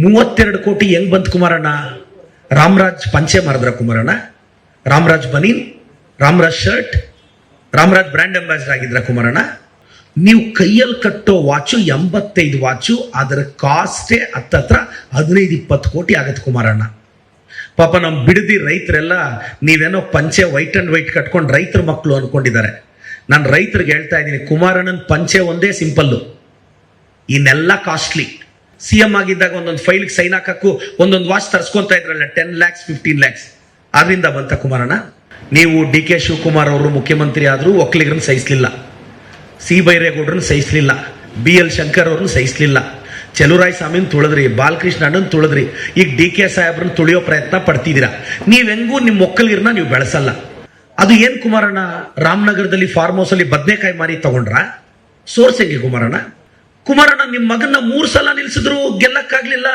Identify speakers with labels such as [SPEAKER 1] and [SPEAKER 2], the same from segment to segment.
[SPEAKER 1] 32 ಕೋಟಿ ಹೆಂಗ್ ಬಂತು ಕುಮಾರಣ್ಣ? ರಾಮರಾಜ್ ಪಂಚೆ ಮಾರಿದ್ರ ಕುಮಾರಣ್ಣ? ರಾಮರಾಜ್ ಬನೀನ್, Ramraj shirt, Ramraj brand ambassador ಆಗಿದ್ರ ಕುಮಾರಣ್ಣ? ನೀವು ಕೈಯಲ್ಲಿ ಕಟ್ಟೋ ವಾಚು 85 ವಾಚು, ಅದರ ಕಾಸ್ಟೇ ಹತ್ತತ್ರ 15-20 ಕೋಟಿ ಆಗತ್ತೆ ಕುಮಾರಣ್ಣ. ಪಾಪ ನಮ್ಮ ಬಿಡದಿ ರೈತರೆಲ್ಲ ನೀವೇನೋ ಪಂಚೆ ವೈಟ್ ಅಂಡ್ ವೈಟ್ ಕಟ್ಕೊಂಡು ರೈತರ ಮಕ್ಕಳು ಅನ್ಕೊಂಡಿದ್ದಾರೆ. ನಾನು ರೈತರಿಗೆ ಹೇಳ್ತಾ ಇದ್ದೀನಿ, ಕುಮಾರಣ್ಣನ ಪಂಚೆ ಒಂದೇ ಸಿಂಪಲ್ಲು, ಇನ್ನೆಲ್ಲ ಕಾಸ್ಟ್ಲಿ. CM ಆಗಿದ್ದಾಗ ಒಂದೊಂದು ಫೈಲ್ಗೆ ಸೈನ್ ಹಾಕಕ್ಕೂ ಒಂದೊಂದು ವಾಚ್ ತರಿಸ್ಕೊಂತ ಇದ್ರಲ್ಲ, 10 lakhs 15 lakhs, ಅದರಿಂದ ಬಂತ ಕುಮಾರಣ್ಣ. ನೀವು DK ಶಿವಕುಮಾರ್ ಅವರು ಮುಖ್ಯಮಂತ್ರಿ ಆದರೂ ಒಕ್ಕಲಿಗರನ್ನ ಸಹಿಸಲಿಲ್ಲ, ಸಿ ಬೈರೇಗೌಡರನ್ನ ಸಹಿಸಲಿಲ್ಲ, BL ಶಂಕರ್ ಅವ್ರನ್ನ ಸಹಿಸಲಿಲ್ಲ, ಚಲುರಾಯ ಸ್ವಾಮಿನ ತುಳಿದ್ರಿ, ಬಾಲಕೃಷ್ಣ ಅಣ್ಣನ್ ತುಳಿದ್ರಿ, ಈಗ DK ಸಾಹೇಬ್ರನ್ನ ತುಳಿಯೋ ಪ್ರಯತ್ನ ಪಡ್ತಿದ್ದೀರಾ. ನೀವೆಂಗೂ ನಿಮ್ಮ ಒಕ್ಕಲಿಗರನ್ನ ನೀವು ಬೆಳೆಸಲ್ಲ. ಅದು ಏನ್ ಕುಮಾರಣ್ಣ? ರಾಮನಗರದಲ್ಲಿ ಫಾರ್ಮ್ ಹೌಸ್ ಅಲ್ಲಿ ಬದನೆಕಾಯಿ ಮಾರಿ ತಗೊಂಡ್ರ? ಸೋರ್ಸ್ ಹೆಂಗೆ ಕುಮಾರಣ್ಣ? ಕುಮಾರಣ್ಣ ನಿಮ್ಮ ಮಗನ್ನ 3 ಸಲ ನಿಲ್ಸಿದ್ರು ಗೆಲ್ಲಕ್ಕಾಗ್ಲಿಲ್ಲ.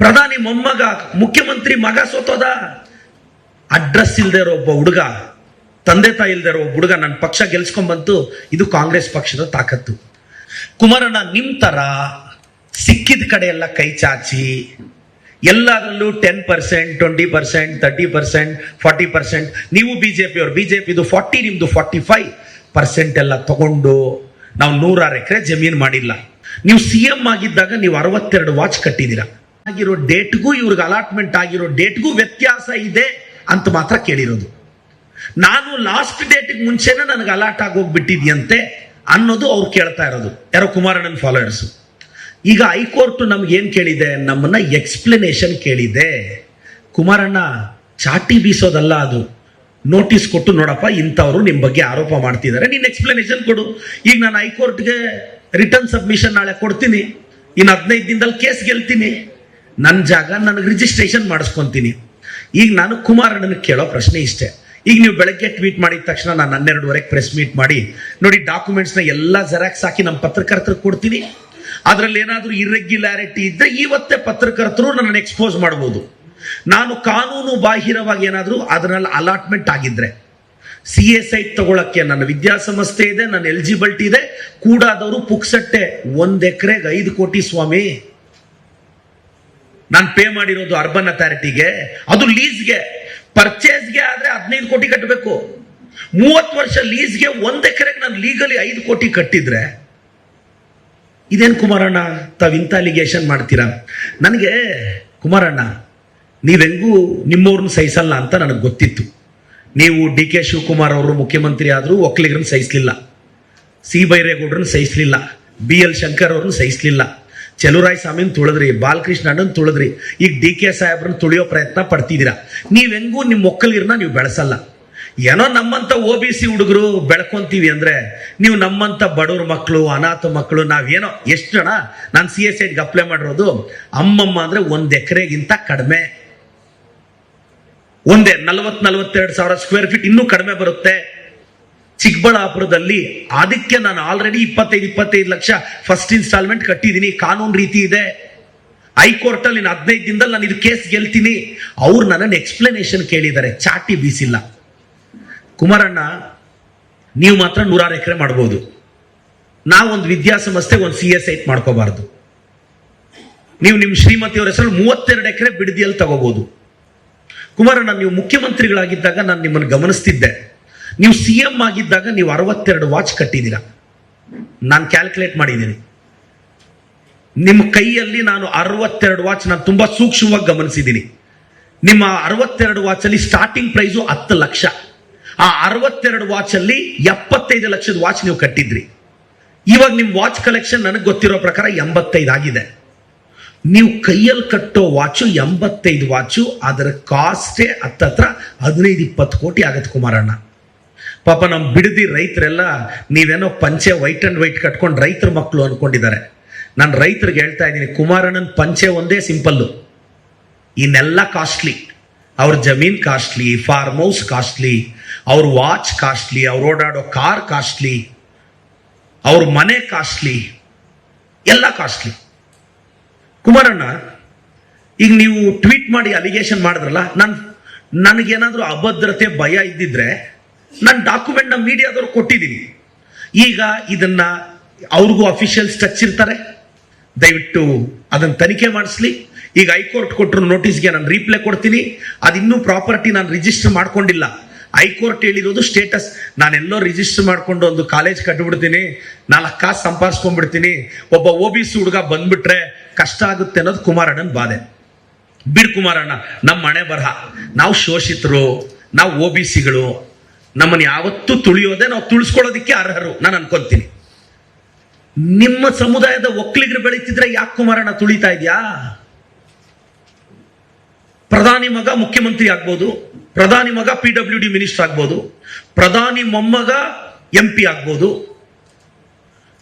[SPEAKER 1] ಪ್ರಧಾನಿ ಮೊಮ್ಮಗ, ಮುಖ್ಯಮಂತ್ರಿ ಮಗ ಸೋತೋದ. ಅಡ್ರೆಸ್ ಇಲ್ದೇ ಇರೋ ಒಬ್ಬ ಹುಡುಗ, ತಂದೆ ತಾಯಿ ಇಲ್ದೇ ಇರೋ ಒಬ್ಬ ಹುಡುಗ ನನ್ನ ಪಕ್ಷ ಗೆಲ್ಸ್ಕೊಂಡ್ಬಂತು. ಇದು ಕಾಂಗ್ರೆಸ್ ಪಕ್ಷದ ತಾಕತ್ತು. ಕುಮಾರಣ್ಣ ನಿಮ್ ತರ ಸಿಕ್ಕಿದ ಕಡೆ ಎಲ್ಲ ಕೈ ಚಾಚಿ ಎಲ್ಲದರಲ್ಲೂ 10%, 20%, 30%, 40%, ನೀವು ಬಿಜೆಪಿದು 40, ನಿಮ್ದು 45% ಎಲ್ಲ ತಗೊಂಡು ನಾವು 106 ಎಕರೆ ಜಮೀನು ಮಾಡಿಲ್ಲ. ನೀವು CM ಆಗಿದ್ದಾಗ ನೀವು 62 ವಾಚ್ ಕಟ್ಟಿದ್ದೀರಾ. ಆಗಿರೋ ಡೇಟ್ಗೂ ಇವ್ರಿಗೆ ಅಲಾಟ್ಮೆಂಟ್ ಆಗಿರೋ ಡೇಟ್ಗೂ ವ್ಯತ್ಯಾಸ ಇದೆ ಅಂತ ಮಾತ್ರ ಕೇಳಿರೋದು. ನಾನು ಲಾಸ್ಟ್ ಡೇಟ್ಗೆ ಮುಂಚೆನೇ ನನಗೆ ಅಲಾಟ್ ಆಗೋಗ್ಬಿಟ್ಟಿದ್ಯಂತೆ ಅನ್ನೋದು ಅವ್ರು ಕೇಳ್ತಾ ಇರೋದು, ಯಾರೋ ಕುಮಾರಣ್ಣನ ಫಾಲೋಯರ್ಸ್. ಈಗ ಹೈಕೋರ್ಟ್ ನಮ್ಗೆ ಏನ್ ಕೇಳಿದೆ? ನಮ್ಮನ್ನ ಎಕ್ಸ್ಪ್ಲನೇಷನ್ ಕೇಳಿದೆ. ಕುಮಾರಣ್ಣ ಚಾಟಿ ಬೀಸೋದಲ್ಲ, ಅದು ನೋಟಿಸ್ ಕೊಟ್ಟು ನೋಡಪ್ಪ ಇಂಥವ್ರು ನಿಮ್ ಬಗ್ಗೆ ಆರೋಪ ಮಾಡ್ತಿದ್ದಾರೆ, ನೀನ್ ಎಕ್ಸ್ಪ್ಲನೇಷನ್ ಕೊಡು. ಈಗ ನಾನು ಹೈಕೋರ್ಟ್ಗೆ ರಿಟರ್ನ್ ಸಬ್ಮಿಷನ್ ನಾಳೆ ಕೊಡ್ತೀನಿ, ಇನ್ನು 15 ದಿನದಲ್ಲಿ ಕೇಸ್ ಗೆಲ್ತೀನಿ, ನನ್ನ ಜಾಗ ನನಗೆ ರಿಜಿಸ್ಟ್ರೇಷನ್ ಮಾಡಿಸ್ಕೊಂತೀನಿ. ಈಗ ನಾನು ಕುಮಾರಣ್ಣನ ಕೇಳೋ ಪ್ರಶ್ನೆ ಇಷ್ಟೇ. ಈಗ ನೀವು ಬೆಳಗ್ಗೆ ಟ್ವೀಟ್ ಮಾಡಿದ ತಕ್ಷಣ ನಾನು 12:30 ಪ್ರೆಸ್ ಮೀಟ್ ಮಾಡಿ ನೋಡಿ ಡಾಕ್ಯುಮೆಂಟ್ಸ್ನ ಎಲ್ಲ ಜೆರಾಕ್ಸ್ ಹಾಕಿ ನಮ್ಮ ಪತ್ರಕರ್ತರಿಗೆ ಕೊಡ್ತೀನಿ. ಅದರಲ್ಲಿ ಏನಾದರೂ ಇರ್ರೆಗ್ಯುಲಾರಿಟಿ ಇದ್ರೆ ಇವತ್ತೇ ಪತ್ರಕರ್ತರು ನನ್ನನ್ನು ಎಕ್ಸ್ಪೋಸ್ ಮಾಡಬಹುದು. ನಾನು ಕಾನೂನು ಬಾಹಿರವಾಗಿ ಏನಾದರೂ ಅದರಲ್ಲಿ ಅಲಾಟ್ಮೆಂಟ್ ಆಗಿದ್ರೆ, CA ಸೈಟ್ ತಗೊಳಕ್ಕೆ ನನ್ನ ವಿದ್ಯಾಸಂಸ್ಥೆ ಇದೆ, ನನ್ನ ಎಲಿಜಿಬಿಲಿಟಿ ಇದೆ, ಕೂಡಾದವರು ಪುಕ್ಸಟ್ಟೆ 1 ಎಕರೆಗೆ 5 ಕೋಟಿ ಸ್ವಾಮಿ. ನಾನು ಪೇ ಮಾಡಿರೋದು ಅರ್ಬನ್ ಅಥಾರಿಟಿಗೆ, ಅದು ಲೀಸ್ಗೆ. ಪರ್ಚೇಸ್ಗೆ ಆದ್ರೆ 15 ಕೋಟಿ ಕಟ್ಟಬೇಕು. 30 ವರ್ಷ ಲೀಸ್ಗೆ 1 ಎಕರೆಗೆ ನಾನು ಲೀಗಲಿ 5 ಕೋಟಿ ಕಟ್ಟಿದ್ರೆ ಇದೇನು ಕುಮಾರಣ್ಣ ತಾವಿಂತ ಅಲಿಗೇಷನ್ ಮಾಡ್ತೀರಾ? ನನಗೆ ಕುಮಾರಣ್ಣ ನೀವೆಂಗೂ ನಿಮ್ಮವ್ರನ್ನ ಸಹಿಸಲ್ಲ ಅಂತ ನನಗೆ ಗೊತ್ತಿತ್ತು. ನೀವು DK ಶಿವಕುಮಾರ್ ಅವರು ಮುಖ್ಯಮಂತ್ರಿ ಆದರೂ ಒಕ್ಕಲಿಗರನ್ನ ಸಹಿಸಲಿಲ್ಲ, ಸಿ ಬೈರೇಗೌಡರನ್ನ ಸಹಿಸಲಿಲ್ಲ, BL ಶಂಕರ್ ಅವ್ರನ್ನ ಸಹಿಸಲಿಲ್ಲ, ಚಲುರಾಯ ಸ್ವಾಮಿನ ತುಳಿದ್ರಿ, ಬಾಲಕೃಷ್ಣ ಅಣ್ಣನ್ ತುಳಿದ್ರಿ, ಈಗ DK ಸಾಹೇಬ್ರನ್ನ ತುಳಿಯೋ ಪ್ರಯತ್ನ ಪಡ್ತಿದ್ದೀರಾ. ನೀವೆಂಗೂ ನಿಮ್ಮ ಒಕ್ಕಲಿಗರನ್ನ ನೀವು ಬೆಳೆಸಲ್ಲ. ಏನೋ ನಮ್ಮಂತ OBC ಹುಡುಗರು ಬೆಳ್ಕೊಂತೀವಿ ಅಂದ್ರೆ ನೀವು ನಮ್ಮಂತ ಬಡವ್ರ ಮಕ್ಕಳು, ಅನಾಥ ಮಕ್ಕಳು, ನಾವೇನೋ ಎಷ್ಟು ಜನ ನಾನು CA ಸೈಟ್ಗೆ ಅಪ್ಲೈ ಮಾಡಿರೋದು ಅಮ್ಮಮ್ಮ ಅಂದ್ರೆ 1 ಎಕರೆಗಿಂತ ಕಡಿಮೆ, ಒಂದೇ 40-42 ಸಾವಿರ ಸ್ಕ್ವೇರ್ ಫೀಟ್, ಇನ್ನೂ ಕಡಿಮೆ ಬರುತ್ತೆ. ಚಿಕ್ಕಬಳ್ಳಾಪುರದಲ್ಲಿ ಅದಕ್ಕೆ ನಾನು ಆಲ್ರೆಡಿ 25 ಲಕ್ಷ ಫಸ್ಟ್ ಇನ್ಸ್ಟಾಲ್ಮೆಂಟ್ ಕಟ್ಟಿದ್ದೀನಿ. ಕಾನೂನು ರೀತಿ ಇದೆ. ಹೈಕೋರ್ಟ್ ಅಲ್ಲಿ 15 ದಿನದಲ್ಲಿ ನಾನು ಇದು ಕೇಸ್ ಗೆಲ್ತೀನಿ. ಅವ್ರು ನನ್ನನ್ನು ಎಕ್ಸ್ಪ್ಲನೇಷನ್ ಕೇಳಿದ್ದಾರೆ, ಚಾಟಿ ಬೀಸಿಲ್ಲ. ಕುಮಾರಣ್ಣ ನೀವು ಮಾತ್ರ 106 ಎಕರೆ ಮಾಡ್ಬೋದು, ನಾವೊಂದು ವಿದ್ಯಾಸಂಸ್ಥೆ ಒಂದು CA ಸೈಟ್ ಮಾಡ್ಕೋಬಾರ್ದು. ನೀವು ನಿಮ್ಮ ಶ್ರೀಮತಿಯವರ ಹೆಸರು 32 ಎಕರೆ ಬಿಡದಿಯಲ್ಲಿ ತಗೋಬಹುದು. ಕುಮಾರಣ್ಣ ನೀವು ಮುಖ್ಯಮಂತ್ರಿಗಳಾಗಿದ್ದಾಗ ನಾನು ನಿಮ್ಮನ್ನು ಗಮನಿಸ್ತಿದ್ದೆ. ನೀವು CM ಆಗಿದ್ದಾಗ ನೀವು 62 ವಾಚ್ ಕಟ್ಟಿದ್ದೀರಾ. ನಾನು ಕ್ಯಾಲ್ಕುಲೇಟ್ ಮಾಡಿದ್ದೀನಿ, ನಿಮ್ಮ ಕೈಯಲ್ಲಿ ನಾನು 62 ವಾಚ್ ನಾನು ತುಂಬಾ ಸೂಕ್ಷ್ಮವಾಗಿ ಗಮನಿಸಿದ್ದೀನಿ. ನಿಮ್ಮ 62 ವಾಚ್ ಅಲ್ಲಿ ಸ್ಟಾರ್ಟಿಂಗ್ ಪ್ರೈಸು 10 ಲಕ್ಷ. ಆ 62 ವಾಚ್ ಅಲ್ಲಿ 75 ಲಕ್ಷದ ವಾಚ್ ನೀವು ಕಟ್ಟಿದ್ರಿ. ಇವಾಗ ನಿಮ್ ವಾಚ್ ಕಲೆಕ್ಷನ್ ನನಗೆ ಗೊತ್ತಿರೋ ಪ್ರಕಾರ 85 ಆಗಿದೆ. ನೀವು ಕೈಯಲ್ಲಿ ಕಟ್ಟೋ ವಾಚು 85 ವಾಚು, ಅದರ ಕಾಸ್ಟೇ ಹತ್ತತ್ರ 15-20 ಕೋಟಿ ಆಗತ್ತೆ ಕುಮಾರಣ್ಣ. ಪಾಪ ನಮ್ಮ ಬಿಡದಿ ರೈತರೆಲ್ಲ ನೀವೇನೋ ಪಂಚೆ ವೈಟ್ ಅಂಡ್ ವೈಟ್ ಕಟ್ಕೊಂಡು ರೈತರ ಮಕ್ಕಳು ಅನ್ಕೊಂಡಿದ್ದಾರೆ. ನಾನು ರೈತರಿಗೆ ಹೇಳ್ತಾ ಇದ್ದೀನಿ, ಕುಮಾರಣ್ಣನ ಪಂಚೆ ಒಂದೇ ಸಿಂಪಲ್ಲು, ಇನ್ನೆಲ್ಲ ಕಾಸ್ಟ್ಲಿ. ಅವ್ರ ಜಮೀನ್ ಕಾಸ್ಟ್ಲಿ, ಫಾರ್ಮ್ ಹೌಸ್ ಕಾಸ್ಟ್ಲಿ, ಅವ್ರ ವಾಚ್ ಕಾಸ್ಟ್ಲಿ, ಅವ್ರು ಓಡಾಡೋ ಕಾರ್ ಕಾಸ್ಟ್ಲಿ, ಅವ್ರ ಮನೆ ಕಾಸ್ಟ್ಲಿ, ಎಲ್ಲ ಕಾಸ್ಟ್ಲಿ. ಕುಮಾರಣ್ಣ ಈಗ ನೀವು ಟ್ವೀಟ್ ಮಾಡಿ ಅಲಿಗೇಷನ್ ಮಾಡಿದ್ರಲ್ಲ, ನನಗೇನಾದ್ರೂ ಅಭದ್ರತೆ ಭಯ ಇದ್ದಿದ್ರೆ ನನ್ನ ಡಾಕ್ಯುಮೆಂಟ್ ಮೀಡಿಯಾದವ್ರು ಕೊಟ್ಟಿದ್ದೀನಿ. ಈಗ ಇದನ್ನ ಅವ್ರಿಗೂ ಅಫಿಷಿಯಲ್ಸ್ ಟಚ್ ಇರ್ತಾರೆ, ದಯವಿಟ್ಟು ಅದನ್ನ ತನಿಖೆ ಮಾಡಿಸ್ಲಿ. ಈಗ ಹೈಕೋರ್ಟ್ ಕೊಟ್ಟರು ನೋಟಿಸ್ಗೆ ನಾನು ರೀಪ್ಲೈ ಕೊಡ್ತೀನಿ. ಅದಿನ್ನೂ ಪ್ರಾಪರ್ಟಿ ನಾನು ರಿಜಿಸ್ಟರ್ ಮಾಡ್ಕೊಂಡಿಲ್ಲ. ಹೈಕೋರ್ಟ್ ಹೇಳಿರೋದು ಸ್ಟೇಟಸ್, ನಾನೆಲ್ಲೋ ರಿಜಿಸ್ಟರ್ ಮಾಡ್ಕೊಂಡು ಒಂದು ಕಾಲೇಜ್ ಕಟ್ಬಿಡ್ತೀನಿ, 4 ಕಾಸು ಸಂಪಾದಿಸ್ಕೊಂಡ್ಬಿಡ್ತೀನಿ, ಒಬ್ಬ OBC ಹುಡುಗ ಬಂದ್ಬಿಟ್ರೆ ಕಷ್ಟ ಆಗುತ್ತೆ ಅನ್ನೋದು ಕುಮಾರಣ್ಣನ ಬಾಧೆ. ಬಿಡ್ ಕುಮಾರಣ್ಣ, ನಮ್ಮ ಮನೆ ಬರಹ, ನಾವು ಶೋಷಿತರು, ನಾವು OBCಗಳು, ನಮ್ಮನ್ನು ಯಾವತ್ತೂ ತುಳಿಯೋದೆ, ನಾವು ತುಳಿಸ್ಕೊಳ್ಳೋದಿಕ್ಕೆ ಅರ್ಹರು ನಾನು ಅನ್ಕೊಂತೀನಿ. ನಿಮ್ಮ ಸಮುದಾಯದ ಒಕ್ಕಲಿಗರು ಬೆಳೀತಿದ್ರೆ ಯಾಕೆ ಕುಮಾರಣ್ಣ ತುಳಿತಾ ಇದೆಯಾ? ಪ್ರಧಾನಿ ಮಗ ಮುಖ್ಯಮಂತ್ರಿ ಆಗ್ಬೋದು, ಪ್ರಧಾನಿ ಮಗ PWD ಮಿನಿಸ್ಟರ್ ಆಗ್ಬೋದು, ಪ್ರಧಾನಿ ಮೊಮ್ಮಗ MP ಆಗ್ಬೋದು,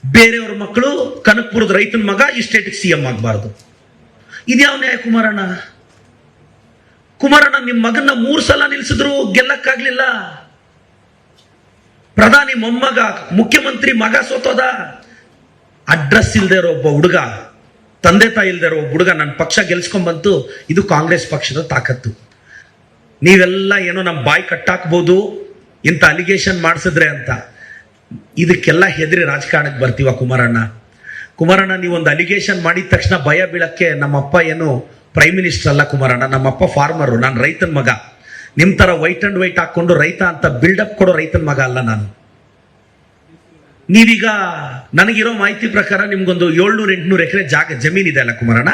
[SPEAKER 1] ಬೇರೆಯವ್ರ ಮಕ್ಕಳು ಕನಕಪುರದ ರೈತನ ಮಗ ಈ ಸ್ಟೇಟ್ಗೆ CM ಆಗಬಾರ್ದು. ಇದ್ಯಾವ ನ್ಯಾಯ ಕುಮಾರಣ್ಣ? ಕುಮಾರಣ್ಣ ನಿಮ್ಮ ಮಗನ್ನ 3 ಸಲ ನಿಲ್ಸಿದ್ರು ಗೆಲ್ಲಕ್ಕಾಗ್ಲಿಲ್ಲ. ಪ್ರಧಾನಿ ಮೊಮ್ಮಗ ಮುಖ್ಯಮಂತ್ರಿ ಮಗ ಸೋತೋದ. ಅಡ್ರೆಸ್ ಇಲ್ದೇ ಇರೋ ಒಬ್ಬ ಹುಡುಗ, ತಂದೆ ತಾಯಿ ಇಲ್ದೇ ಇರೋ ಒಬ್ಬ ಹುಡುಗ ನನ್ನ ಪಕ್ಷ ಗೆಲ್ಸ್ಕೊಂಡ್ಬಂತು. ಇದು ಕಾಂಗ್ರೆಸ್ ಪಕ್ಷದ ತಾಕತ್ತು. ನೀವೆಲ್ಲ ಏನೋ ನಮ್ಮ ಬಾಯಿ ಕಟ್ಟಾಕ್ಬೋದು ಇಂಥ ಅಲಿಗೇಷನ್ ಮಾಡಿಸಿದ್ರೆ ಅಂತ. ಇದಕ್ಕೆಲ್ಲ ಹೆದರಿ ರಾಜಕಾರಣಕ್ಕೆ ಬರ್ತೀವ ಕುಮಾರಣ್ಣ? ಕುಮಾರಣ್ಣ, ನೀವೊಂದು ಅಲಿಗೇಷನ್ ಮಾಡಿದ ತಕ್ಷಣ ಭಯ ಬೀಳಕ್ಕೆ ನಮ್ಮಪ್ಪ ಏನು ಪ್ರೈಮ್ ಮಿನಿಸ್ಟರ್ ಅಲ್ಲ ಕುಮಾರಣ್ಣ. ನಮ್ಮಪ್ಪ ಫಾರ್ಮರು, ನಾನು ರೈತನ ಮಗ. ನಿಮ್ಮ ಥರ ವೈಟ್ ಅಂಡ್ ವೈಟ್ ಹಾಕೊಂಡು ರೈತ ಅಂತ ಬಿಲ್ಡಪ್ ಕೊಡೋ ರೈತನ ಮಗ ಅಲ್ಲ ನಾನು. ನೀವೀಗ ನನಗಿರೋ ಮಾಹಿತಿ ಪ್ರಕಾರ ನಿಮ್ಗೊಂದು 700-800 ಎಕರೆ ಜಮೀನಿದೆ ಅಲ್ಲ ಕುಮಾರಣ್ಣ?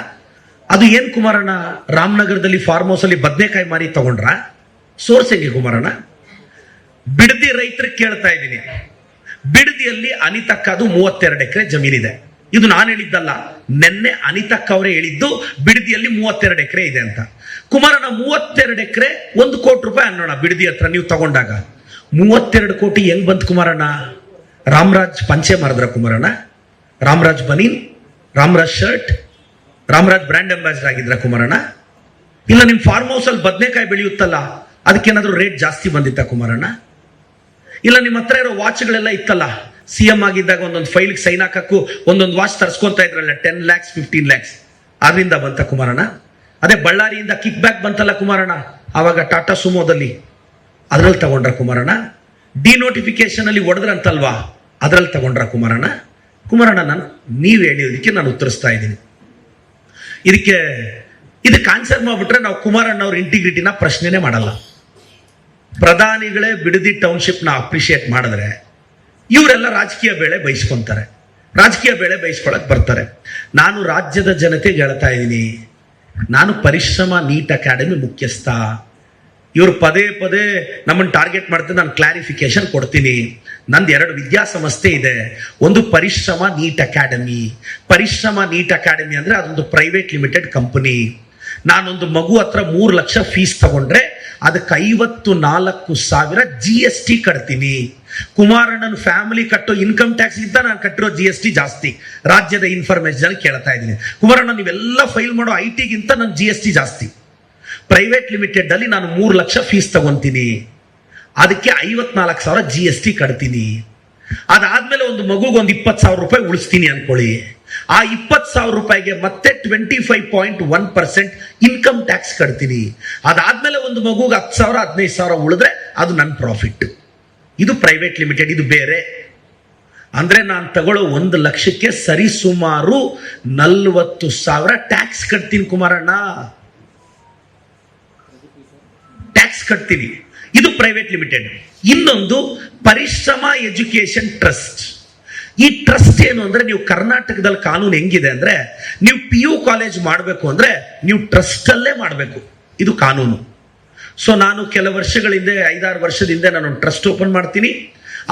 [SPEAKER 1] ಅದು ಏನ್ ಕುಮಾರಣ್ಣ, ರಾಮನಗರದಲ್ಲಿ ಫಾರ್ಮ್ ಹೌಸ್ ಅಲ್ಲಿ ಬದನೆಕಾಯಿ ಮಾರಿ ತಗೊಂಡ್ರ? ಸೋರ್ಸ್ ಹೆಂಗೆ ಕುಮಾರಣ್ಣ? ಬಿಡದಿ ರೈತರಿಗೆ ಕೇಳ್ತಾ ಇದ್ದೀನಿ. ಬಿಡದಿಯಲ್ಲಿ ಅನಿತಕ್ಕದು 32 ಎಕರೆ ಜಮೀನಿದೆ. ಇದು ನಾನು ಹೇಳಿದ್ದಲ್ಲ, ನೆನ್ನೆ ಅನಿತಕ್ಕ ಅವರೇ ಹೇಳಿದ್ದು ಬಿಡದಿಯಲ್ಲಿ 32 ಎಕರೆ ಇದೆ ಅಂತ. ಕುಮಾರಣ್ಣ, 32 ಎಕರೆ 1 ಕೋಟಿ ರೂಪಾಯಿ ಅನ್ನೋಣ ಬಿಡದಿ ಹತ್ರ ನೀವು ತಗೊಂಡಾಗ. 32 ಕೋಟಿ ಹೆಂಗ್ ಬಂತು ಕುಮಾರಣ್ಣ? ರಾಮರಾಜ್ ಪಂಚೆ ಮಾರಿದ್ರ ಕುಮಾರಣ್ಣ? ರಾಮರಾಜ್ ಬನೀನ್, Ramraj shirt, Ramraj brand ambassador ಆಗಿದ್ರ ಕುಮಾರಣ್ಣ? ಇಲ್ಲ ನಿಮ್ ಫಾರ್ಮ್ ಹೌಸ್ ಅಲ್ಲಿ ಬದನೆಕಾಯಿ ಬೆಳೆಯುತ್ತಲ್ಲ, ಅದಕ್ಕೇನಾದ್ರೂ ರೇಟ್ ಜಾಸ್ತಿ ಬಂದಿತ್ತ ಕುಮಾರಣ್ಣ? ಇಲ್ಲ ನಿಮ್ಮ ಹತ್ರ ಇರೋ ವಾಚ್ಗಳೆಲ್ಲ ಇತ್ತಲ್ಲ, CM ಆಗಿದ್ದಾಗ ಒಂದೊಂದು ಫೈಲ್ಗೆ ಸೈನ್ ಹಾಕಕ್ಕೂ ಒಂದೊಂದು ವಾಚ್ ತರಿಸ್ಕೊಂತ ಇದ್ರಲ್ಲ, 10 lakhs 15 lakhs, ಅದರಿಂದ ಬಂತ ಕುಮಾರಣ್ಣ? ಅದೇ ಬಳ್ಳಾರಿಯಿಂದ ಕಿಕ್ ಬ್ಯಾಕ್ ಬಂತಲ್ಲ ಕುಮಾರಣ್ಣ, ಆವಾಗ ಟಾಟಾ ಸುಮೋದಲ್ಲಿ, ಅದ್ರಲ್ಲಿ ತಗೊಂಡ್ರ ಕುಮಾರಣ್ಣ? ಡಿನೋಟಿಫಿಕೇಶನ್ ಅಲ್ಲಿ ಹೊಡೆದ್ರಂತಲ್ವಾ, ಅದ್ರಲ್ಲಿ ತಗೊಂಡ್ರ ಕುಮಾರಣ್ಣ? ಕುಮಾರಣ್ಣ, ನೀವು ಹೇಳಿದಕ್ಕೆ ನಾನು ಉತ್ತರಿಸ್ತಾ ಇದ್ದೀನಿ. ಇದಕ್ಕೆ ಆನ್ಸರ್ ಮಾಡ್ಬಿಟ್ರೆ ನಾವು ಕುಮಾರಣ್ಣ ಅವ್ರ ಇಂಟಿಗ್ರಿಟಿನ ಪ್ರಶ್ನೆನೇ ಮಾಡಲ್ಲ. ಪ್ರಧಾನಿಗಳೇ ಬಿಡದಿ ಟೌನ್ಶಿಪ್ನ ಅಪ್ರಿಷಿಯೇಟ್ ಮಾಡಿದ್ರೆ ಇವರೆಲ್ಲ ರಾಜಕೀಯ ಬೇಳೆ ಬಯಸ್ಕೊಂತಾರೆ, ರಾಜಕೀಯ ಬೇಳೆ ಬಯಸ್ಕೊಳಕ್ ಬರ್ತಾರೆ. ನಾನು ರಾಜ್ಯದ ಜನತೆಗೆ ಹೇಳ್ತಾ ಇದ್ದೀನಿ, ನಾನು ಪರಿಶ್ರಮ ನೀಟ್ ಅಕಾಡೆಮಿ ಮುಖ್ಯಸ್ಥ. ಇವರು ಪದೇ ಪದೇ ನಮ್ಮನ್ನು ಟಾರ್ಗೆಟ್ ಮಾಡ್ತಾರೆ, ನಾನು ಕ್ಲಾರಿಫಿಕೇಶನ್ ಕೊಡ್ತೀನಿ. ನಂದು 2 ವಿದ್ಯಾಸಂಸ್ಥೆ ಇದೆ. ಒಂದು ಪರಿಶ್ರಮ ನೀಟ್ ಅಕಾಡೆಮಿ. ಪರಿಶ್ರಮ ನೀಟ್ ಅಕಾಡೆಮಿ ಅಂದ್ರೆ ಅದೊಂದು ಪ್ರೈವೇಟ್ ಲಿಮಿಟೆಡ್ ಕಂಪನಿ. ನಾನೊಂದು ಮಗು ಹತ್ರ 3 ಲಕ್ಷ ಫೀಸ್ ತಗೊಂಡ್ರೆ ಅದಕ್ಕೆ 54,000 GST ಕಟ್ತೀನಿ. ಕುಮಾರಣ್ಣನ ಫ್ಯಾಮಿಲಿ ಕಟ್ಟೋ ಇನ್ಕಮ್ ಟ್ಯಾಕ್ಸ್ ಗಿಂತ ನಾನು ಕಟ್ಟಿರೋ GST ಜಾಸ್ತಿ. ರಾಜ್ಯದ ಇನ್ಫಾರ್ಮೇಶನ್ ಕೇಳ್ತಾ ಇದ್ದೀನಿ. ಕುಮಾರಣ್ಣ, ನೀವೆಲ್ಲ ಫೈಲ್ ಮಾಡೋ IT ಗಿಂತ ನನ್ನ GST ಜಾಸ್ತಿ. ಪ್ರೈವೇಟ್ ಲಿಮಿಟೆಡ್ ಅಲ್ಲಿ ನಾನು 3 ಲಕ್ಷ ಫೀಸ್ ತಗೊಂತೀನಿ, ಅದಕ್ಕೆ 54,000 GST ಕಟ್ತೀನಿ. ಅದಾದ್ಮೇಲೆ ಒಂದು ಮಗುಗೆ ಒಂದು 20,000 ರೂಪಾಯಿ ಉಳಿಸ್ತೀನಿ ಅನ್ಕೊಳ್ಳಿ. ಆ 20,000 ರೂಪಾಯಿಗೆ ಮತ್ತೆ 25.1% ಇನ್ಕಮ್ ಟ್ಯಾಕ್ಸ್ ಕಟ್ತೀನಿ. ಅದಾದ್ಮೇಲೆ ಒಂದು ಮಗುಗೆ 10,000 15,000 ಉಳಿದ್ರೆ ಅದು ನನ್ನ ಪ್ರಾಫಿಟ್. ಇದು ಪ್ರೈವೇಟ್ ಲಿಮಿಟೆಡ್, ಇದು ಬೇರೆ. ಅಂದ್ರೆ ನಾನು ತಗೊಳ್ಳೋ 1 ಲಕ್ಷಕ್ಕೆ ಸರಿಸುಮಾರು 40,000 ಟ್ಯಾಕ್ಸ್ ಕಟ್ತೀನಿ ಕುಮಾರಣ್ಣ, ಟ್ಯಾಕ್ಸ್ ಕಟ್ತೀನಿ. ಇದು ಪ್ರೈವೇಟ್ ಲಿಮಿಟೆಡ್. ಇನ್ನೊಂದು ಪರಿಶ್ರಮ ಎಜುಕೇಶನ್ ಟ್ರಸ್ಟ್. ಈ ಟ್ರಸ್ಟ್ ಏನು ಅಂದ್ರೆ, ನೀವು ಕರ್ನಾಟಕದಲ್ಲಿ ಕಾನೂನು ಹೆಂಗಿದೆ ಅಂದ್ರೆ, ನೀವು PU ಕಾಲೇಜ್ ಮಾಡಬೇಕು ಅಂದ್ರೆ ನೀವು ಟ್ರಸ್ಟ್ ಅಲ್ಲೇ ಮಾಡಬೇಕು, ಇದು ಕಾನೂನು. ಸೊ ನಾನು ಕೆಲವು ವರ್ಷಗಳಿಂದ 5-6 ವರ್ಷದಿಂದ ನಾನು ಟ್ರಸ್ಟ್ ಓಪನ್ ಮಾಡ್ತೀನಿ.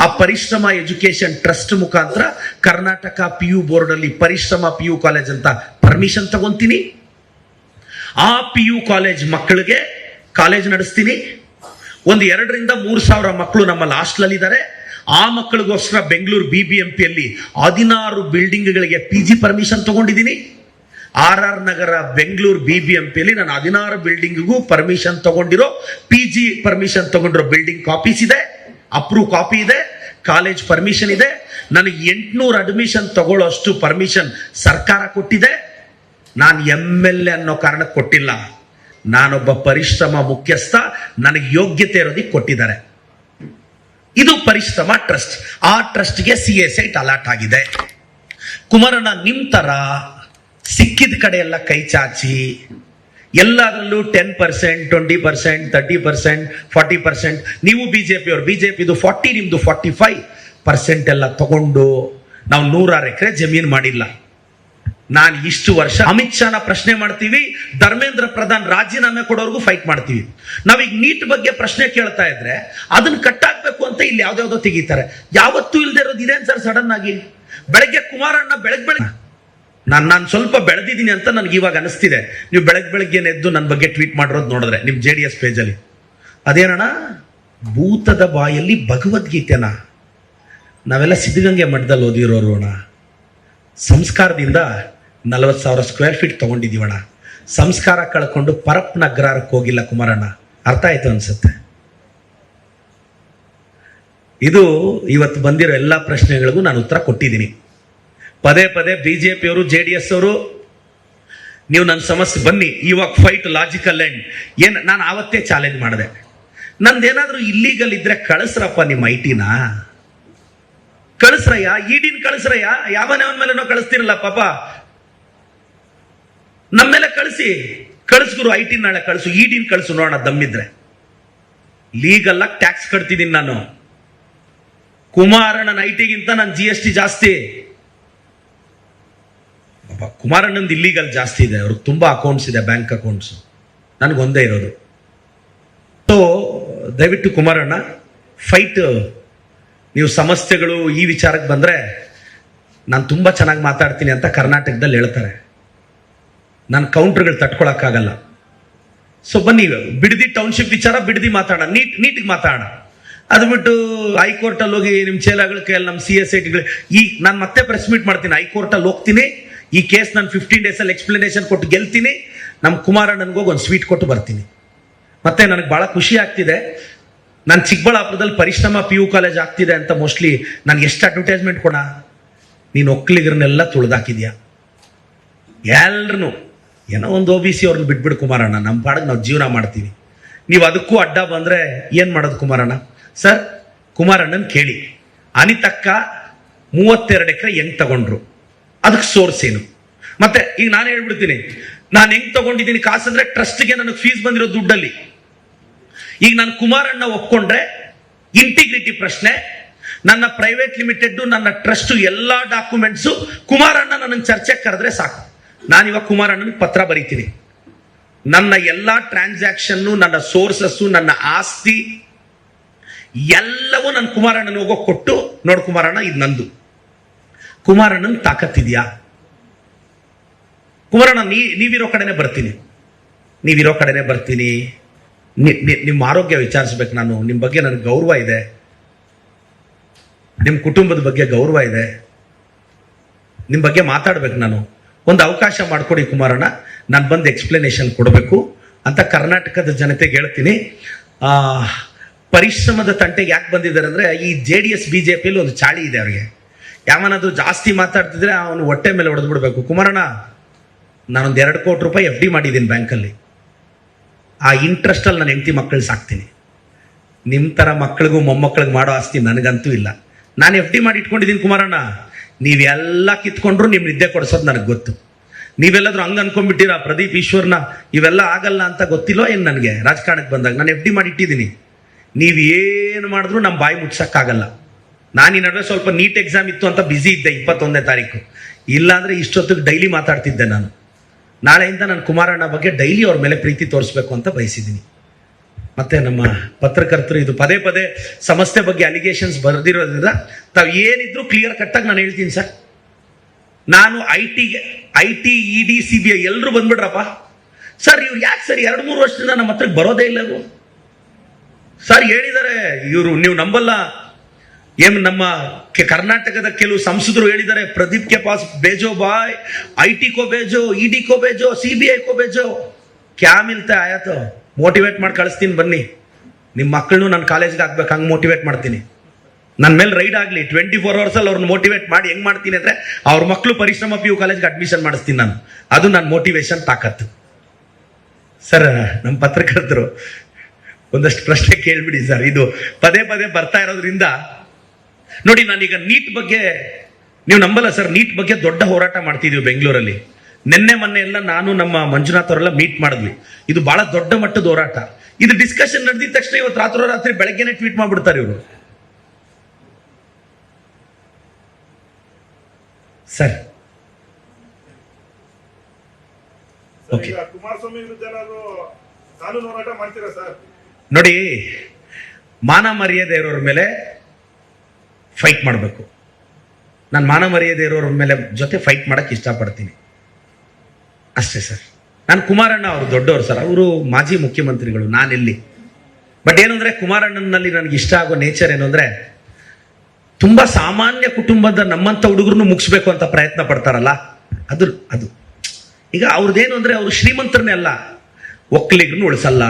[SPEAKER 1] ಆ ಪರಿಶ್ರಮ ಎಜುಕೇಶನ್ ಟ್ರಸ್ಟ್ ಮುಖಾಂತರ ಕರ್ನಾಟಕ PU ಬೋರ್ಡ್ ಅಲ್ಲಿ ಪರಿಶ್ರಮ PU ಕಾಲೇಜ್ ಅಂತ ಪರ್ಮಿಷನ್ ತಗೊಂತೀನಿ. ಆ PU ಕಾಲೇಜ್ ಮಕ್ಕಳಿಗೆ ಕಾಲೇಜ್ ನಡೆಸ್ತೀನಿ. ಒಂದು 2,000-3,000 ಮಕ್ಕಳು ನಮ್ಮಲ್ಲಿ ಹಾಸ್ಟೆಲ್ ಇದ್ದಾರೆ. ಆ ಮಕ್ಕಳಿಗೋಸ್ಕರ ಬೆಂಗಳೂರು BBMP ಅಲ್ಲಿ 16 ಬಿಲ್ಡಿಂಗ್ಗಳಿಗೆ PG ಪರ್ಮಿಷನ್ ತಗೊಂಡಿದ್ದೀನಿ. RR ನಗರ ಬೆಂಗಳೂರು BBMP ಅಲ್ಲಿ ನಾನು 16 ಬಿಲ್ಡಿಂಗ್ಗೂ ಪರ್ಮಿಷನ್ ತಗೊಂಡಿರೋ, PG ಪರ್ಮಿಷನ್ ತಗೊಂಡಿರೋ ಬಿಲ್ಡಿಂಗ್ ಕಾಪೀಸ್ ಇದೆ, ಅಪ್ರೂವ್ ಕಾಪಿ ಇದೆ, ಕಾಲೇಜ್ ಪರ್ಮಿಷನ್ ಇದೆ. ನನಗೆ 800 ಅಡ್ಮಿಷನ್ ತಗೊಳ್ಳೋ ಅಷ್ಟು ಪರ್ಮಿಷನ್ ಸರ್ಕಾರ ಕೊಟ್ಟಿದೆ. ನಾನು MLA ಅನ್ನೋ ಕಾರಣಕ್ಕೆ ಕೊಟ್ಟಿಲ್ಲ, ನಾನೊಬ್ಬ ಪರಿಶ್ರಮ ಮುಖ್ಯಸ್ಥ, ನನಗೆ ಯೋಗ್ಯತೆ ಇರೋದಕ್ಕೆ ಕೊಟ್ಟಿದ್ದಾರೆ. ಇದು ಪರಿಶ್ರಮ ಟ್ರಸ್ಟ್. ಆ ಟ್ರಸ್ಟ್ಗೆ CA ಸೈಟ್ ಅಲಾಟ್ ಆಗಿದೆ. ಕುಮಾರಣ್ಣ, ನಿಮ್ ತರ ಸಿಕ್ಕಿದ ಕಡೆ ಎಲ್ಲ ಕೈ ಚಾಚಿ ಎಲ್ಲದರಲ್ಲೂ 10%, 20%, 30%, 40%. ನೀವು ಬಿಜೆಪಿದು 40, ನಿಮ್ದು 45% ಎಲ್ಲ ತಗೊಂಡು ನಾವು 100 ಎಕರೆ ಜಮೀನು ಮಾಡಿಲ್ಲ. ನಾನು ಇಷ್ಟು ವರ್ಷ ಅಮಿತ್ ಶಾನ ಪ್ರಶ್ನೆ ಮಾಡ್ತೀವಿ, ಧರ್ಮೇಂದ್ರ ಪ್ರಧಾನ್ ರಾಜೀನಾಮೆ ಕೊಡೋರ್ಗೂ ಫೈಟ್ ಮಾಡ್ತೀವಿ. ನಾವೀಗ ನೀಟ್ ಬಗ್ಗೆ ಪ್ರಶ್ನೆ ಕೇಳ್ತಾ ಇದ್ರೆ ಅದನ್ನ ಕಟ್ಟಾಕ್ಬೇಕು ಅಂತ ಇಲ್ಲಿ ಯಾವ್ದಾವ್ದೋ ತೆಗಿತಾರೆ. ಯಾವತ್ತೂ ಇಲ್ದೇ ಇರೋದು ಇದೇನ್ ಸರ್ ಸಡನ್ ಆಗಿ ಬೆಳಗ್ಗೆ ಕುಮಾರಣ್ಣ ಬೆಳಗ್ಗೆ ನಾನು ಸ್ವಲ್ಪ ಬೆಳೆದಿದ್ದೀನಿ ಅಂತ ನನಗೆ ಇವಾಗ ಅನಿಸ್ತಿದೆ. ನೀವು ಬೆಳಗ್ಗೆ ಎದ್ದು ನನ್ನ ಬಗ್ಗೆ ಟ್ವೀಟ್ ಮಾಡಿರೋದು ನೋಡಿದ್ರೆ ನಿಮ್ಮ JDS ಪೇಜಲ್ಲಿ ಅದೇನಣ್ಣ ಭೂತದ ಬಾಯಲ್ಲಿ ಭಗವದ್ಗೀತೆನ ನಾವೆಲ್ಲ ಸಿದ್ಧಗಂಗೆ ಮಠದಲ್ಲಿ ಓದಿರೋರು ಅಣ್ಣ. ಸಂಸ್ಕಾರದಿಂದ 40,000 ಸ್ಕ್ವೇರ್ ಫೀಟ್ ತಗೊಂಡಿದೀವಣ್ಣ. ಸಂಸ್ಕಾರ ಕಳ್ಕೊಂಡು ಪರಪ್ ನಗರಕ್ಕೆ ಹೋಗಿಲ್ಲ ಕುಮಾರಣ್ಣ. ಅರ್ಥ ಆಯ್ತು ಅನ್ಸುತ್ತೆ. ಇದು ಇವತ್ತು ಬಂದಿರೋ ಎಲ್ಲ ಪ್ರಶ್ನೆಗಳಿಗೂ ನಾನು ಉತ್ತರ ಕೊಟ್ಟಿದ್ದೀನಿ. ಪದೇ ಬಿಜೆಪಿಯವರು JDS ಅವರು ನೀವು ನನ್ನ ಸಮಸ್ಯೆ ಬನ್ನಿ, ಇವಾಗ ಫೈಟ್ ಲಾಜಿಕಲ್ ಎಂಡ್. ಏನು ನಾನು ಆವತ್ತೇ ಚಾಲೆಂಜ್ ಮಾಡಿದೆ, ನಂದೇನಾದ್ರೂ ಇಲ್ಲೀಗಲ್ ಇದ್ರೆ ಕಳಿಸ್ರಪ್ಪ ನಿಮ್ಮ IT-ನ ಕಳಿಸ್ರಯ್ಯ, ಈಡಿನ ಕಳಿಸ್ರಯ್ಯ. ಯಾವನ ಮೇಲೆನೋ ಕಳಿಸ್ತಿರಲ್ಲ ಪಾಪ, ನಮ್ಮ ಮೇಲೆ ಕಳಿಸ್ಗುರು. IT ನಾಳೆ ಕಳಿಸು, ಈಡಿನ ಕಳಿಸು ನೋಡೋಣ ದಮ್ಮಿದ್ರೆ. ಲೀಗಲ್ ಆಗಿ ಟ್ಯಾಕ್ಸ್ ಕಟ್ತಿದ್ದೀನಿ ನಾನು. ಕುಮಾರಣ್ಣನ IT-ಗಿಂತ ನನ್ನ GST ಜಾಸ್ತಿ. ಕುಮಾರಣ್ಣಂದು ಇಲ್ಲೀಗಲ್ ಜಾಸ್ತಿ ಇದೆ, ಅವ್ರಿಗೆ ತುಂಬಾ ಅಕೌಂಟ್ಸ್ ಇದೆ, ಬ್ಯಾಂಕ್ ಅಕೌಂಟ್ಸ್. ನನಗೊಂದೇ ಇರೋದು. ಸೊ ದಯವಿಟ್ಟು ಕುಮಾರಣ್ಣ ಫೈಟ್. ನೀವು ಸಮಸ್ಯೆಗಳು ಈ ವಿಚಾರಕ್ಕೆ ಬಂದ್ರೆ ನಾನು ತುಂಬಾ ಚೆನ್ನಾಗಿ ಮಾತಾಡ್ತೀನಿ ಅಂತ ಕರ್ನಾಟಕದಲ್ಲಿ ಹೇಳ್ತಾರೆ. ನಾನು ಕೌಂಟರ್ಗಳು ತಟ್ಕೊಳಕ್ಕಾಗಲ್ಲ. ಸೊ ಬನ್ನಿ, ಬಿಡದಿ ಟೌನ್ಶಿಪ್ ವಿಚಾರ ಬಿಡದಿ ಮಾತಾಡೋಣ, ನೀಟಿಗೆ ಮಾತಾಡೋಣ. ಅದು ಬಿಟ್ಟು ಹೈಕೋರ್ಟಲ್ಲಿ ಹೋಗಿ ನಿಮ್ಮ ಚೇಲಾಗಳ ಕೈಯಲ್ಲಿ ನಮ್ಮ CSITಗಳು ಈಗ ನಾನು ಮತ್ತೆ ಪ್ರೆಸ್ ಮೀಟ್ ಮಾಡ್ತೀನಿ. ಹೈಕೋರ್ಟಲ್ಲಿ ಹೋಗ್ತೀನಿ, ಈ ಕೇಸ್ ನಾನು 15 days ಎಕ್ಸ್ಪ್ಲನೇಷನ್ ಕೊಟ್ಟು ಗೆಲ್ತೀನಿ. ನಮ್ಮ ಕುಮಾರಣ್ಣನಿಗೋಗಿ ಒಂದು ಸ್ವೀಟ್ ಕೊಟ್ಟು ಬರ್ತೀನಿ. ಮತ್ತೆ ನನಗೆ ಬಹಳ ಖುಷಿ ಆಗ್ತಿದೆ, ನಾನು ಚಿಕ್ಕಬಳ್ಳಾಪುರದಲ್ಲಿ ಪರಿಶ್ರಮ PU ಕಾಲೇಜ್ ಆಗ್ತಿದೆ ಅಂತ ಮೋಸ್ಟ್ಲಿ ನನಗೆ ಎಷ್ಟು ಅಡ್ವರ್ಟೈಸ್ಮೆಂಟ್ ಕೊಡ. ನೀನು ಒಕ್ಕಲಿಗರನ್ನೆಲ್ಲ ತುಳಿದಾಕಿದ್ಯಾ ಎಲ್ರೂ. ಏನೋ ಒಂದು OBC ಅವ್ರನ್ನ ಬಿಟ್ಬಿಡು ಕುಮಾರಣ್ಣ, ನಮ್ಮ ಪಾಡಿಗೆ ನಾವು ಜೀವನ ಮಾಡ್ತೀವಿ. ನೀವು ಅದಕ್ಕೂ ಅಡ್ಡ ಬಂದ್ರೆ ಏನು ಮಾಡೋದು ಕುಮಾರಣ್ಣ? ಸರ್, ಕುಮಾರಣ್ಣನ ಕೇಳಿ, ಅನಿತಕ್ಕ 32 ಎಕರೆ ಹೆಂಗ್ ತಗೊಂಡ್ರು, ಅದಕ್ಕೆ ಸೋರ್ಸ್ ಏನು? ಮತ್ತೆ ಈಗ ನಾನು ಹೇಳ್ಬಿಡ್ತೀನಿ, ನಾನು ಹೆಂಗ್ ತಗೊಂಡಿದ್ದೀನಿ ಕಾಸಂದ್ರೆ ಟ್ರಸ್ಟ್ಗೆ ನನಗೆ ಫೀಸ್ ಬಂದಿರೋ ದುಡ್ಡಲ್ಲಿ. ಈಗ ನಾನು ಕುಮಾರಣ್ಣ ಒಪ್ಕೊಂಡ್ರೆ ಇಂಟಿಗ್ರಿಟಿ ಪ್ರಶ್ನೆ, ನನ್ನ ಪ್ರೈವೇಟ್ ಲಿಮಿಟೆಡ್, ನನ್ನ ಟ್ರಸ್ಟ್ ಎಲ್ಲಾ ಡಾಕ್ಯುಮೆಂಟ್ಸು ಕುಮಾರಣ್ಣ ನನಗೆ ಚರ್ಚೆಗೆ ಕರೆದ್ರೆ ಸಾಕು. ನಾನಿವಾಗ ಕುಮಾರಣ್ಣನಿಗೆ ಪತ್ರ ಬರೀತೀನಿ. ನನ್ನ ಎಲ್ಲಾ ಟ್ರಾನ್ಸಾಕ್ಷನ್, ನನ್ನ ಸೋರ್ಸಸ್ಸು, ನನ್ನ ಆಸ್ತಿ ಎಲ್ಲವೂ ನನ್ನ ಕುಮಾರಣ್ಣನ ಹೋಗೋ ಕೊಟ್ಟು, ನೋಡು ಕುಮಾರಣ್ಣ ಇದು ನಂದು. ಕುಮಾರಣ್ಣನ ತಾಕತ್ತಿದ್ಯಾ? ಕುಮಾರಣ್ಣ ನೀವಿರೋ ಕಡೆನೆ ಬರ್ತೀನಿ, ನೀವಿರೋ ಕಡೆನೆ ಬರ್ತೀನಿ. ನಿಮ್ಮ ಆರೋಗ್ಯ ವಿಚಾರಿಸ್ಬೇಕು ನಾನು. ನಿಮ್ಮ ಬಗ್ಗೆ ನನಗೆ ಗೌರವ ಇದೆ, ನಿಮ್ಮ ಕುಟುಂಬದ ಬಗ್ಗೆ ಗೌರವ ಇದೆ, ನಿಮ್ಮ ಬಗ್ಗೆ ಮಾತಾಡ್ಬೇಕು ನಾನು. ಒಂದು ಅವಕಾಶ ಮಾಡಿಕೊಡಿ ಕುಮಾರಣ್ಣ, ನಾನು ಬಂದು ಎಕ್ಸ್ಪ್ಲನೇಷನ್ ಕೊಡಬೇಕು ಅಂತ ಕರ್ನಾಟಕದ ಜನತೆಗೆ ಹೇಳ್ತೀನಿ. ಪರಿಶ್ರಮದ ತಂಟೆಗೆ ಯಾಕೆ ಬಂದಿದ್ದಾರೆ ಅಂದ್ರೆ, ಈ JDS BJPಯಲ್ಲಿ ಒಂದು ಚಾಳಿ ಇದೆ ಅವ್ರಿಗೆ. ಯಾವನಾದ್ರೂ ಜಾಸ್ತಿ ಮಾತಾಡ್ತಿದ್ರೆ ಅವನು ಹೊಟ್ಟೆ ಮೇಲೆ ಹೊಡೆದು ಬಿಡ್ಬೇಕು. ಕುಮಾರಣ್ಣ, ನಾನೊಂದು 2 ಕೋಟಿ ರೂಪಾಯಿ FD ಮಾಡಿದ್ದೀನಿ ಬ್ಯಾಂಕಲ್ಲಿ. ಆ ಇಂಟ್ರೆಸ್ಟ್ ಅಲ್ಲಿ ನಾನು ಹೆಂಡತಿ ಮಕ್ಕಳು ಸಾಕ್ತೀನಿ. ನಿಮ್ಮ ತರ ಮಕ್ಕಳಿಗೂ ಮೊಮ್ಮಕ್ಕಳಿಗೆ ಮಾಡೋ ಆಸ್ತಿ ನನಗಂತೂ ಇಲ್ಲ. ನಾನು FD ಮಾಡಿ ಇಟ್ಕೊಂಡಿದ್ದೀನಿ ಕುಮಾರಣ್ಣ. ನೀವೆಲ್ಲ ಕಿತ್ಕೊಂಡ್ರು ನಿಮ್ ನಿದ್ದೆ ಕೊಡಿಸೋದು ನನಗೆ ಗೊತ್ತು. ನೀವೆಲ್ಲಾದ್ರೂ ಹಂಗ ಅನ್ಕೊಂಡ್ಬಿಟ್ಟಿರಾ ಪ್ರದೀಪ್ ಈಶ್ವರ್ನ ಇವೆಲ್ಲ ಆಗಲ್ಲ ಅಂತ ಗೊತ್ತಿಲ್ಲೋ ಏನು? ನನಗೆ ರಾಜಕಾರಣಕ್ಕೆ ಬಂದಾಗ ನಾನು FD ಮಾಡಿ ಇಟ್ಟಿದ್ದೀನಿ. ನೀವು ಏನು ಮಾಡಿದ್ರು ನಮ್ಮ ಬಾಯಿ ಮುಟ್ಸಕ್ಕಾಗಲ್ಲ. ನಾನು ಈ ನಡುವೆ ಸ್ವಲ್ಪ ನೀಟ್ ಎಕ್ಸಾಮ್ ಇತ್ತು ಅಂತ ಬ್ಯುಸಿ ಇದ್ದೆ 21ನೇ ತಾರೀಕು. ಇಲ್ಲಾಂದ್ರೆ ಇಷ್ಟೊತ್ತಿಗೆ ಡೈಲಿ ಮಾತಾಡ್ತಿದ್ದೆ ನಾನು. ನಾಳೆಯಿಂದ ನಾನು ಕುಮಾರಣ್ಣ ಬಗ್ಗೆ ಡೈಲಿ ಅವ್ರ ಮೇಲೆ ಪ್ರೀತಿ ತೋರಿಸ್ಬೇಕು ಅಂತ ಬಯಸಿದ್ದೀನಿ. ಮತ್ತೆ ನಮ್ಮ ಪತ್ರಕರ್ತರು ಇದು ಪದೇ ಸಮಸ್ಯೆ ಬಗ್ಗೆ ಅಲಿಗೇಷನ್ಸ್ ಬರೆದಿರೋದ್ರಿಂದ ತಾವು ಏನಿದ್ರು ಕ್ಲಿಯರ್ ಕಟ್ಟಾಗಿ ನಾನು ಹೇಳ್ತೀನಿ ಸರ್. ನಾನು IT ED CBI ಎಲ್ಲರೂ ಬಂದ್ಬಿಡ್ರಪ್ಪ ಸರ್. ಇವ್ರು ಯಾಕೆ ಸರ್ 2-3 ವರ್ಷದಿಂದ ನಮ್ಮ ಹತ್ರಕ್ಕೆ ಬರೋದೇ ಇಲ್ಲ ಇವರು ಸರ್? ಹೇಳಿದ್ದಾರೆ ಇವರು, ನೀವು ನಂಬಲ್ಲ. ಏನು ನಮ್ಮ ಕರ್ನಾಟಕದ ಕೆಲವು ಸಂಸದರು ಹೇಳಿದ್ದಾರೆ, ಪ್ರದೀಪ್ ಕೆ ಪಾಸ್ ಬೇಜೋ ಬಾಯ್, IT ಕೋ ಬೇಜೋ, ED ಕೋ ಬೇಜೋ, CBI ಕೋ ಬೇಜೋ. ಕ್ಯಾ ಮಿಲ್ತಾ ಆಯಾತೋ? ಮೋಟಿವೇಟ್ ಮಾಡಿ ಕಳಿಸ್ತೀನಿ ಬನ್ನಿ. ನಿಮ್ಮ ಮಕ್ಕಳನ್ನು ನಾನು ಕಾಲೇಜ್ಗೆ ಹಾಕ್ಬೇಕು, ಹಂಗೆ ಮೋಟಿವೇಟ್ ಮಾಡ್ತೀನಿ. ನನ್ನ ಮೇಲೆ ರೈಡ್ ಆಗಲಿ 24 hours ಅಲ್ಲಿ ಅವ್ರನ್ನ ಮೋಟಿವೇಟ್ ಮಾಡಿ ಹೆಂಗ್ ಮಾಡ್ತೀನಿ ಅಂದ್ರೆ, ಅವ್ರ ಮಕ್ಕಳು ಪರಿಶ್ರಮ PU ಕಾಲೇಜ್ಗೆ ಅಡ್ಮಿಷನ್ ಮಾಡಿಸ್ತೀನಿ ನಾನು. ಅದು ನನ್ನ ಮೋಟಿವೇಶನ್ ತಾಕತ್ತು ಸರ್. ನಮ್ಮ ಪತ್ರಕರ್ತರು ಒಂದಷ್ಟು ಪ್ರಶ್ನೆ ಕೇಳ್ಬಿಡಿ ಸರ್. ಇದು ಪದೇ ಬರ್ತಾ ಇರೋದ್ರಿಂದ ನೋಡಿ. ನಾನೀಗ ನೀಟ್ ಬಗ್ಗೆ ನೀವು ನಂಬಲ್ಲ ಸರ್, ನೀಟ್ ಬಗ್ಗೆ ದೊಡ್ಡ ಹೋರಾಟ ಮಾಡ್ತಿದೀವಿ ಬೆಂಗಳೂರಲ್ಲಿ. ನಿನ್ನೆ ಮೊನ್ನೆ ಎಲ್ಲ ನಾನು ನಮ್ಮ ಮಂಜುನಾಥ್ ಅವರೆಲ್ಲ ಮೀಟ್ ಮಾಡಿದ್ವಿ. ಇದು ಬಹಳ ದೊಡ್ಡ ಮಟ್ಟದ ಹೋರಾಟ. ಇದು ಡಿಸ್ಕಷನ್ ನಡೆದಿದ ತಕ್ಷಣ ಇವತ್ತು ರಾತ್ರಿ ಬೆಳಗ್ಗೆನೆ ಟ್ವೀಟ್ ಮಾಡ್ಬಿಡ್ತಾರೆ ಇವರು. ಸರ್ ಓಕೆ,
[SPEAKER 2] ಕುಮಾರಸ್ವಾಮಿ ವಿರುದ್ಧ ಕಾನೂನು ಹೋರಾಟ ಮಾಡ್ತೀರಾ ಸರ್?
[SPEAKER 1] ನೋಡಿ, ಮಾನ ಮರ್ಯಾದೆ ಇರೋರ ಮೇಲೆ ಫೈಟ್ ಮಾಡಬೇಕು. ನಾನು ಮಾನ ಮರ್ಯಾದೆ ಇರೋರ ಮೇಲೆ ಜೊತೆ ಫೈಟ್ ಮಾಡಕ್ಕೆ ಇಷ್ಟಪಡ್ತೀನಿ ಅಷ್ಟೇ ಸರ್. ನಾನು ಕುಮಾರಣ್ಣ ಅವರು ದೊಡ್ಡವರು ಸರ್, ಅವರು ಮಾಜಿ ಮುಖ್ಯಮಂತ್ರಿಗಳು, ನಾನೆಲ್ಲಿ. ಬಟ್ ಏನು ಅಂದ್ರೆ ಕುಮಾರಣ್ಣನಲ್ಲಿ ನನಗೆ ಇಷ್ಟ ಆಗೋ ನೇಚರ್ ಏನು ಅಂದ್ರೆ, ತುಂಬಾ ಸಾಮಾನ್ಯ ಕುಟುಂಬದ ನಮ್ಮಂತ ಹುಡುಗರನ್ನು ಮುಗಿಸ್ಬೇಕು ಅಂತ ಪ್ರಯತ್ನ ಪಡ್ತಾರಲ್ಲ, ಅದು ಈಗ ಅವ್ರದ್ದೇನು ಅಂದ್ರೆ, ಅವರು ಶ್ರೀಮಂತರನ್ನೇ ಅಲ್ಲ, ಒಕ್ಕಲಿಗರನ್ನು ಉಳಿಸಲ್ಲ,